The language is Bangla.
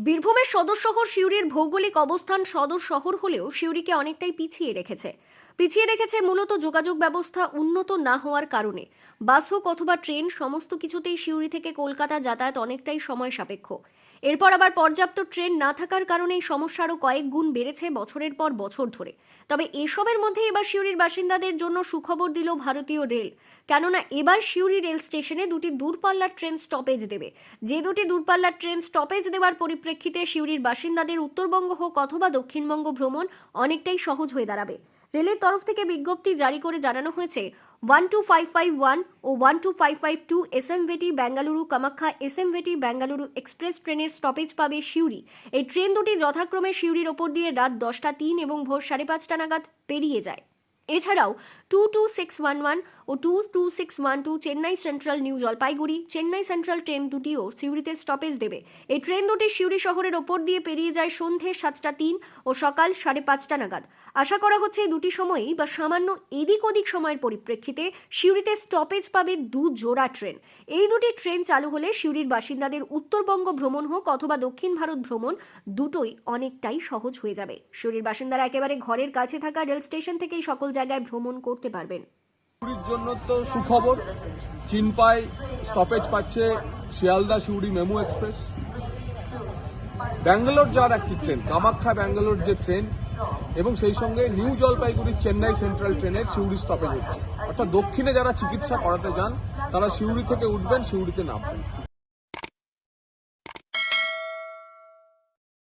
বীরভূমের সদর শহর সিউড়ির ভৌগোলিক অবস্থান সদর শহর হলেও সিউড়িকে অনেকটাই পিছিয়ে রেখেছে মূলত যোগাযোগ ব্যবস্থা উন্নত না হওয়ার কারণে। বাস হোক অথবা ট্রেন, সমস্ত কিছুতেই সিউড়ি থেকে কলকাতা যাতায়াত অনেকটাই সময় সাপেক্ষ। এরপর আবার পর্যাপ্ত ট্রেন না থাকার কারণে এই সমস্যা আরও কয়েক গুণ বেড়েছে বছরের পর বছর ধরে। তবে এসবের মধ্যে এবার সিউড়ির বাসিন্দাদের জন্য সুখবর দিল ভারতীয় রেল। কেননা এবার সিউড়ি রেল স্টেশনে দুটি দূরপাল্লার ট্রেন স্টপেজ দেবে। যে দুটি দূরপাল্লার ট্রেন স্টপেজ দেওয়ার পরিপ্রেক্ষিতে সিউড়ির বাসিন্দাদের উত্তরবঙ্গ হোক অথবা দক্ষিণবঙ্গ ভ্রমণ অনেকটাই সহজ হয়ে দাঁড়াবে। রেলের তরফ থেকে বিজ্ঞপ্তি জারি করে জানানো হয়েছে 12551 ও 12552 SMVT Bengaluru Kamakhya SMVT Bengaluru express ট্রেনের স্টপেজ পাবে সিউড়ি। এই ট্রেন দুটি যথাক্রমে সিউড়ির ওপর দিয়ে রাত 10টা 3 এবং ভোর 5:30 নাগাদ পেরিয়ে যায়। এছাড়াও 22611 ও 22612 Chennai Central New Jalpaiguri Chennai Central train দুটিও সিউড়িতে স্টপেজ দেবে। এই ট্রেন দুটি সিউড়ি শহরের ওপর দিয়ে পেরিয়ে যায় সন্ধে 7টা 3 ও সকাল 5:30 নাগাদ। আশা করা হচ্ছে এই দুটি সময়ই বা সামান্য এদিক ওদিক সময়ের পরিপ্রেক্ষিতে সিউড়িতে স্টপেজ পাবে দু জোড়া ট্রেন। এই দুটি ট্রেন চালু হলে সিউড়ির বাসিন্দাদের উত্তরবঙ্গ ভ্রমণ হোক অথবা দক্ষিণ ভারত ভ্রমণ দুটোই অনেকটাই সহজ হয়ে যাবে। সিউড়ির বাসিন্দারা একেবারে ঘরের কাছে থাকা রেল স্টেশন থেকেই সকল জায়গায় ভ্রমণ করতে পারবেন। সিউড়ির জন্য তো সুখবর, চিনপাই স্টপেজ পাচ্ছে শিয়ালদা সিউড়ি মেমু এক্সপ্রেস। ব্যাঙ্গালোর যাওয়ার একটি ট্রেন, কামাখ্যা ব্যাঙ্গালোর যে ট্রেন, এবং সেই সঙ্গে নিউ জলপাইগুড়ি চেন্নাই সেন্ট্রাল ট্রেনের সিউড়ি স্টপেজ হচ্ছে। অর্থাৎ দক্ষিণে যারা চিকিৎসা করাতে যান তারা সিউড়ি থেকে উঠবেন, সিউড়িতে নামবেন।